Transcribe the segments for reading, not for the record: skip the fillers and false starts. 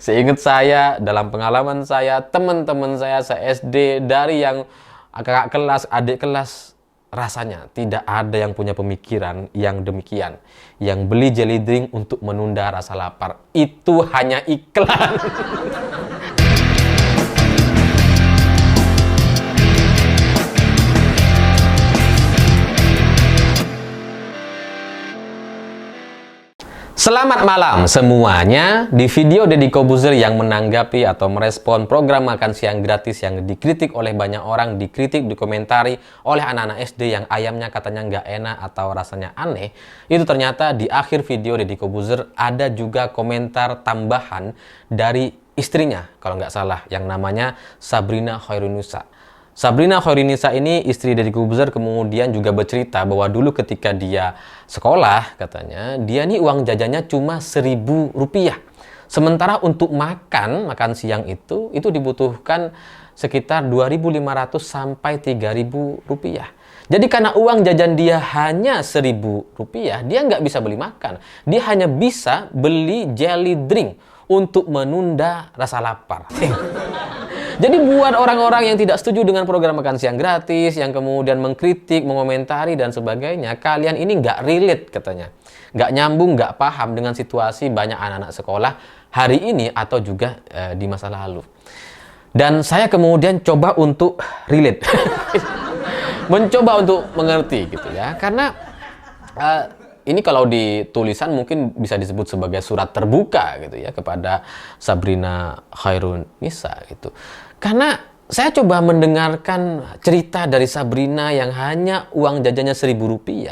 Seingat saya, dalam pengalaman saya, teman-teman saya se-SD, dari yang kakak kelas, adik kelas, rasanya tidak ada yang punya pemikiran yang demikian. Yang beli jelly drink untuk menunda rasa lapar. Itu hanya iklan. Selamat malam semuanya. Di video Deddy Corbuzier yang menanggapi atau merespon program makan siang gratis yang dikritik oleh banyak orang, dikritik, dikomentari oleh anak-anak SD yang ayamnya katanya nggak enak atau rasanya aneh, itu ternyata di akhir video Deddy Corbuzier ada juga komentar tambahan dari istrinya, kalau nggak salah, yang namanya Sabrina Khairunisa. Sabrina Khairunisa ini istri Deddy Corbuzier kemudian juga bercerita bahwa dulu ketika dia sekolah, katanya, dia nih uang jajannya cuma Rp1.000. Sementara untuk makan siang itu dibutuhkan sekitar 2.500 sampai 3.000 rupiah. Jadi karena uang jajan dia hanya Rp1.000, dia nggak bisa beli makan. Dia hanya bisa beli jelly drink untuk menunda rasa lapar. Jadi buat orang-orang yang tidak setuju dengan program makan siang gratis, yang kemudian mengkritik, mengomentari, dan sebagainya, kalian ini nggak relate katanya. Nggak nyambung, nggak paham dengan situasi banyak anak-anak sekolah hari ini atau juga di masa lalu. Dan saya kemudian coba untuk relate. Mencoba untuk mengerti gitu ya. Karena ini kalau di tulisan mungkin bisa disebut sebagai surat terbuka gitu ya kepada Sabrina Khairunisa gitu. Karena saya coba mendengarkan cerita dari Sabrina yang hanya uang jajannya Rp1.000.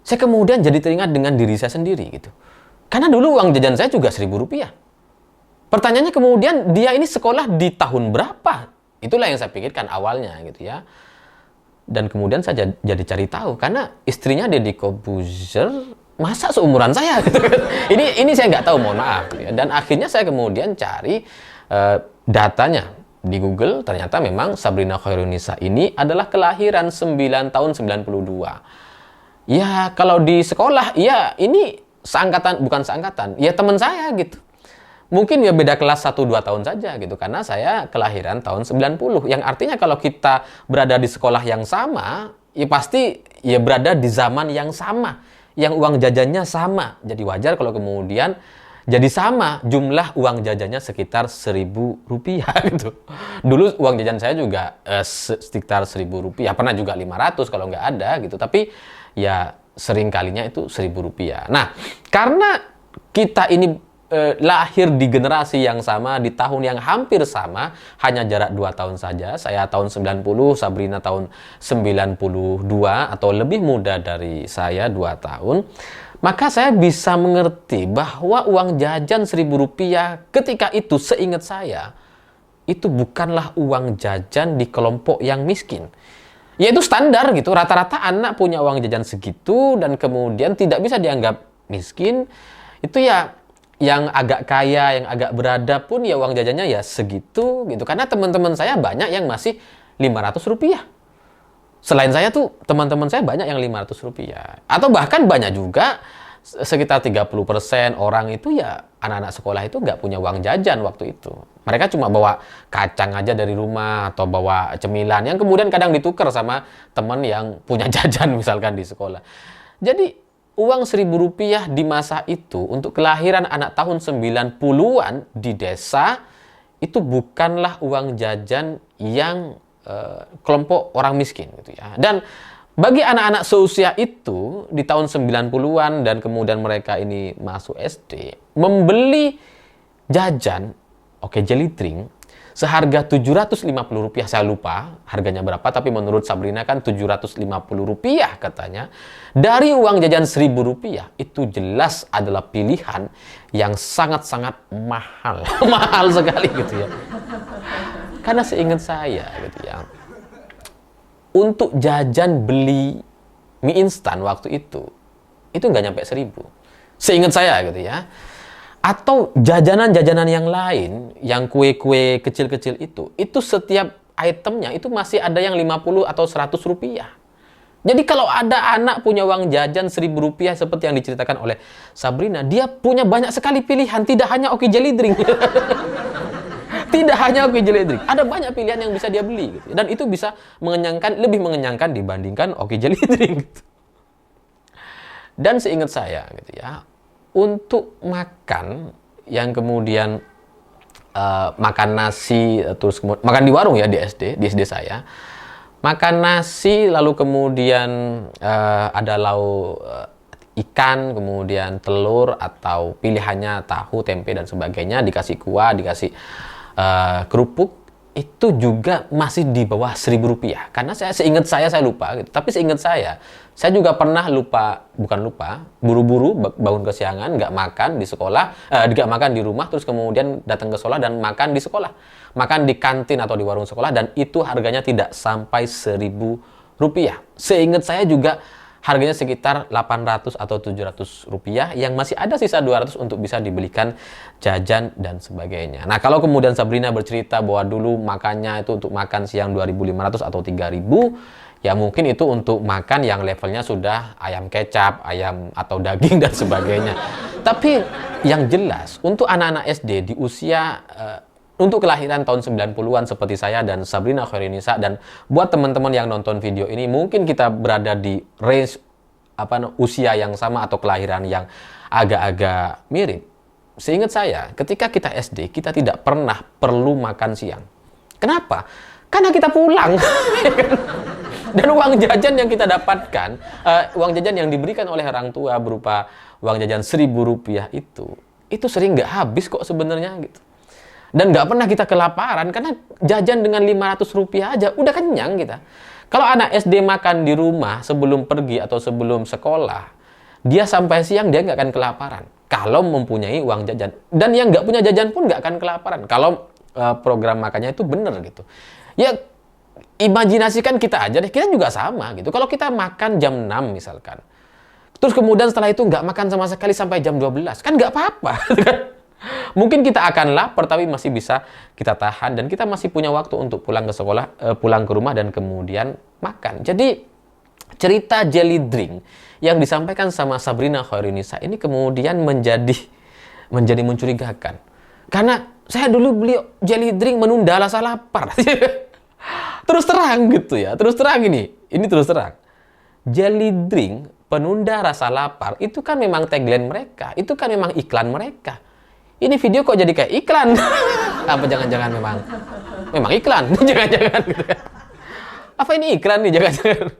Saya kemudian jadi teringat dengan diri saya sendiri gitu. Karena dulu uang jajan saya juga Rp1.000. Pertanyaannya kemudian dia ini sekolah di tahun berapa? Itulah yang saya pikirkan awalnya gitu ya. Dan kemudian saya jadi cari tahu karena istrinya Deddy Corbuzier masa seumuran saya gitu kan. Ini saya nggak tahu, mohon maaf gitu ya. Dan akhirnya saya kemudian cari datanya di Google. Ternyata memang Sabrina Khairunisa ini adalah kelahiran 9 tahun 92. Ya kalau di sekolah ya ini seangkatan, bukan seangkatan, ya teman saya gitu. Mungkin ya beda kelas 1-2 tahun saja gitu. Karena saya kelahiran tahun 90. Yang artinya kalau kita berada di sekolah yang sama, ya pasti ya berada di zaman yang sama. Yang uang jajannya sama. Jadi wajar kalau kemudian jadi sama jumlah uang jajannya sekitar Rp1.000 gitu. Dulu uang jajan saya juga sekitar Rp1.000. Pernah juga 500 kalau nggak ada gitu. Tapi ya sering kalinya itu Rp1.000. Nah, karena kita ini lahir di generasi yang sama, di tahun yang hampir sama, hanya jarak 2 tahun saja. Saya tahun 90, Sabrina tahun 92 atau lebih muda dari saya 2 tahun. Maka saya bisa mengerti bahwa uang jajan Rp1.000 ketika itu seingat saya, itu bukanlah uang jajan di kelompok yang miskin. Ya itu standar gitu, rata-rata anak punya uang jajan segitu dan kemudian tidak bisa dianggap miskin. Itu ya yang agak kaya, yang agak beradab pun ya uang jajannya ya segitu gitu. Karena teman-teman saya banyak yang masih Rp500. Selain saya tuh teman-teman saya banyak yang Rp500. Atau bahkan banyak juga sekitar 30% orang itu ya anak-anak sekolah itu nggak punya uang jajan waktu itu. Mereka cuma bawa kacang aja dari rumah atau bawa cemilan yang kemudian kadang ditukar sama teman yang punya jajan misalkan di sekolah. Jadi uang Rp1.000 di masa itu untuk kelahiran anak tahun 90-an di desa itu bukanlah uang jajan yang kelompok orang miskin gitu ya. Dan bagi anak-anak seusia itu di tahun 90-an dan kemudian mereka ini masuk SD, membeli jajan, jelly drink seharga Rp750, saya lupa harganya berapa, tapi menurut Sabrina kan Rp750 katanya. Dari uang jajan Rp1.000 itu jelas adalah pilihan yang sangat-sangat mahal. Mahal sekali gitu ya. Karena seingat saya gitu ya, untuk jajan beli mie instan waktu itu nggak nyampe 1.000. Seingat saya gitu ya. Atau jajanan-jajanan yang lain, yang kue-kue kecil-kecil itu setiap itemnya itu masih ada yang 50 atau 100 rupiah. Jadi kalau ada anak punya uang jajan Rp1.000 seperti yang diceritakan oleh Sabrina, dia punya banyak sekali pilihan, tidak hanya Oki Jelly Drink. Tidak hanya Oki Jelly Drink, ada banyak pilihan yang bisa dia beli gitu. Dan itu bisa mengenyangkan, lebih mengenyangkan dibandingkan Oki Jelly Drink gitu. Dan seingat saya gitu ya, untuk makan yang kemudian makan nasi terus makan di warung ya di SD saya. Makan nasi, lalu kemudian ada lauk ikan, kemudian telur, atau pilihannya tahu, tempe, dan sebagainya, dikasih kuah, dikasih kerupuk, itu juga masih di bawah Rp1.000. Karena seingat saya lupa, gitu. Tapi seingat saya juga pernah bukan lupa, buru-buru bangun kesiangan, nggak makan di sekolah, nggak makan di rumah, terus kemudian datang ke sekolah dan makan di sekolah. Makan di kantin atau di warung sekolah, dan itu harganya tidak sampai Rp1.000. Seingat saya juga harganya sekitar Rp800 atau Rp700, yang masih ada sisa Rp200 untuk bisa dibelikan jajan dan sebagainya. Nah, kalau kemudian Sabrina bercerita bahwa dulu makannya itu untuk makan siang 2.500 atau 3.000, ya mungkin itu untuk makan yang levelnya sudah ayam kecap, ayam atau daging dan sebagainya. Tapi yang jelas untuk anak-anak SD di usia untuk kelahiran tahun 90-an seperti saya dan Sabrina Khairunnisa, dan buat teman-teman yang nonton video ini, mungkin kita berada di range usia yang sama atau kelahiran yang agak-agak mirip. Seingat saya, ketika kita SD, kita tidak pernah perlu makan siang. Kenapa? Karena kita pulang. Dan uang jajan yang kita dapatkan, uang jajan yang diberikan oleh orang tua berupa uang jajan Rp1.000 itu sering nggak habis kok sebenarnya gitu. Dan nggak pernah kita kelaparan, karena jajan dengan Rp500 aja udah kenyang kita. Kalau anak SD makan di rumah sebelum pergi atau sebelum sekolah, dia sampai siang dia nggak akan kelaparan. Kalau mempunyai uang jajan. Dan yang nggak punya jajan pun nggak akan kelaparan. Kalau program makannya itu bener gitu. Ya, imajinasikan kita aja deh, kita juga sama gitu. Kalau kita makan jam 6 misalkan, terus kemudian setelah itu nggak makan sama sekali sampai jam 12, kan nggak apa-apa. Mungkin kita akan lapar, tapi masih bisa kita tahan, dan kita masih punya waktu untuk pulang ke sekolah, pulang ke rumah, dan kemudian makan. Jadi cerita jelly drink yang disampaikan sama Sabrina Khairunnisa ini kemudian menjadi mencurigakan. Karena saya dulu beli jelly drink menunda rasa lapar. Terus terang gitu ya, terus terang ini terus terang. Jelly drink penunda rasa lapar itu kan memang tagline mereka, itu kan memang iklan mereka. Ini video kok jadi kayak iklan? Apa jangan-jangan memang iklan? Jangan-jangan gitu kan. Apa ini iklan nih? Jangan-jangan.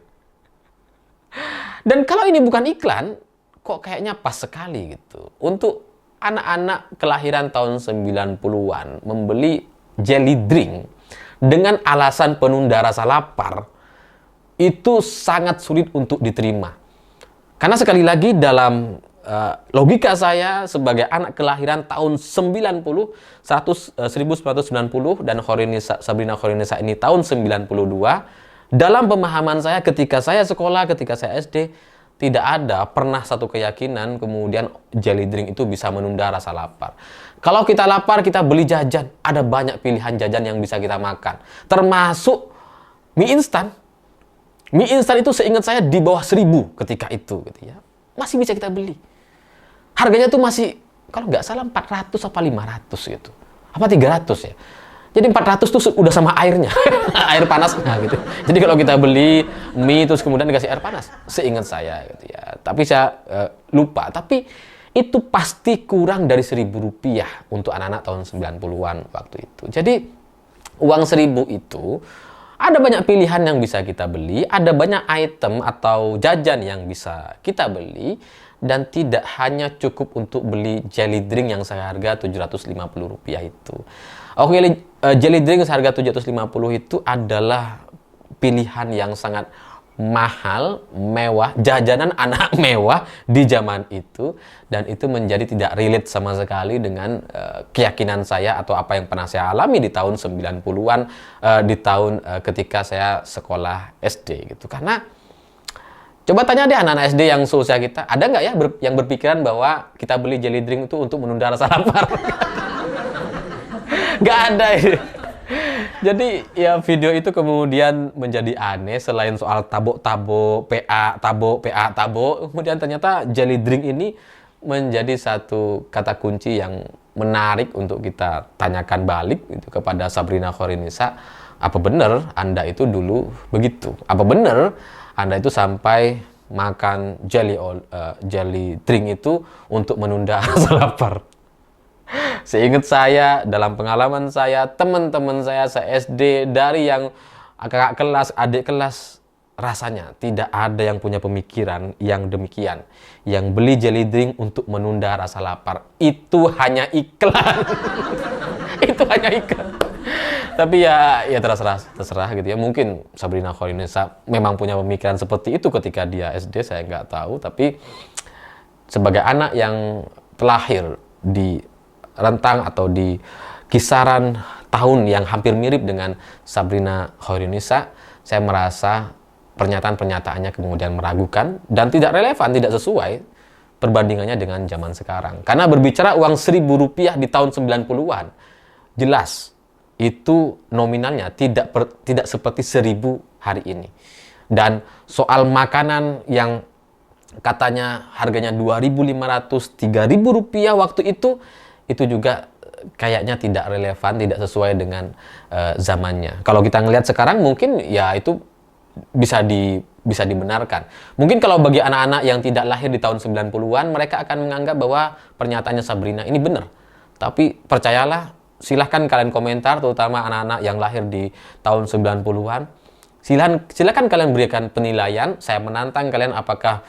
Dan kalau ini bukan iklan, kok kayaknya pas sekali gitu. Untuk anak-anak kelahiran tahun 90-an membeli jelly drink dengan alasan penunda rasa lapar, itu sangat sulit untuk diterima. Karena sekali lagi dalam logika saya sebagai anak kelahiran tahun 1990 dan Sabrina Khairunnisa ini tahun 92, dalam pemahaman saya ketika saya sekolah, ketika saya SD, tidak ada pernah satu keyakinan kemudian jelly drink itu bisa menunda rasa lapar. Kalau kita lapar, kita beli jajan, ada banyak pilihan jajan yang bisa kita makan, termasuk mie instan. Mie instan itu seingat saya di bawah 1.000 ketika itu gitu ya. Masih bisa kita beli. Harganya tuh masih, kalau nggak salah 400 apa 500 gitu. Apa 300 ya. Jadi 400 tuh udah sama airnya. Air panasnya gitu. Jadi kalau kita beli mie terus kemudian dikasih air panas, seingat saya gitu ya. Tapi saya lupa. Tapi itu pasti kurang dari Rp1.000 untuk anak-anak tahun 90-an waktu itu. Jadi uang 1.000 itu ada banyak pilihan yang bisa kita beli, ada banyak item atau jajan yang bisa kita beli, dan tidak hanya cukup untuk beli jelly drink yang seharga Rp750 itu. Oke, jelly drink seharga Rp750 itu adalah pilihan yang sangat mahal, mewah, jajanan anak mewah di zaman itu, dan itu menjadi tidak relate sama sekali dengan keyakinan saya atau apa yang pernah saya alami di tahun 90-an, di tahun ketika saya sekolah SD gitu. Karena coba tanya deh anak-anak SD yang seusia kita, ada nggak ya yang berpikiran bahwa kita beli jelly drink itu untuk menunda rasa lapar? Nggak ada. Jadi ya video itu kemudian menjadi aneh selain soal tabok-tabok, PA, tabok, PA, tabok. Kemudian ternyata jelly drink ini menjadi satu kata kunci yang menarik untuk kita tanyakan balik gitu kepada Sabrina Khairunnisa. Apa benar Anda itu dulu begitu? Apa benar Anda itu sampai makan jelly drink itu untuk menunda rasa lapar? Seingat saya, dalam pengalaman saya, teman-teman saya se-SD dari yang kakak kelas, adik kelas, rasanya tidak ada yang punya pemikiran yang demikian. Yang beli jelly drink untuk menunda rasa lapar. Itu hanya iklan. Itu hanya iklan. Tapi ya terserah gitu ya. Mungkin Sabrina Khairunnisa memang punya pemikiran seperti itu ketika dia SD, saya nggak tahu. Tapi sebagai anak yang terlahir di rentang atau di kisaran tahun yang hampir mirip dengan Sabrina Khairunnisa, saya merasa pernyataan-pernyataannya kemudian meragukan dan tidak relevan, tidak sesuai perbandingannya dengan zaman sekarang. Karena berbicara uang Rp1.000 di tahun 90-an, jelas itu nominalnya tidak seperti 1.000 hari ini. Dan soal makanan yang katanya harganya Rp2.500, Rp3.000 waktu itu juga kayaknya tidak relevan, tidak sesuai dengan zamannya. Kalau kita ngelihat sekarang mungkin ya itu bisa dibenarkan. Mungkin kalau bagi anak-anak yang tidak lahir di tahun 90-an, mereka akan menganggap bahwa pernyataannya Sabrina ini benar. Tapi percayalah, silahkan kalian komentar, terutama anak-anak yang lahir di tahun 90-an. Silahkan kalian berikan penilaian. Saya menantang kalian apakah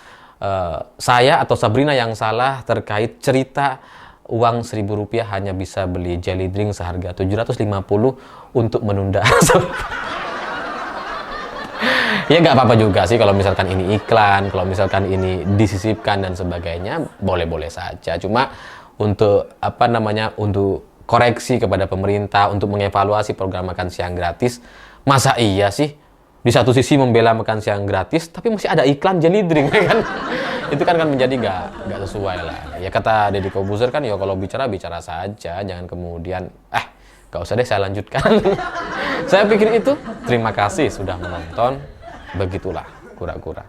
saya atau Sabrina yang salah terkait cerita uang Rp1.000 hanya bisa beli jelly drink seharga 750 untuk menunda. Ya nggak apa-apa juga sih kalau misalkan ini iklan, kalau misalkan ini disisipkan dan sebagainya, boleh-boleh saja. Cuma untuk untuk koreksi kepada pemerintah, untuk mengevaluasi program makan siang gratis, masa iya sih di satu sisi membela makan siang gratis, tapi masih ada iklan jelly drink kan? Itu kan menjadi nggak sesuai lah. Ya kata Deddy Corbuzier kan, ya kalau bicara saja, jangan kemudian nggak usah deh saya lanjutkan. Saya pikir itu. Terima kasih sudah menonton. Begitulah kura-kura.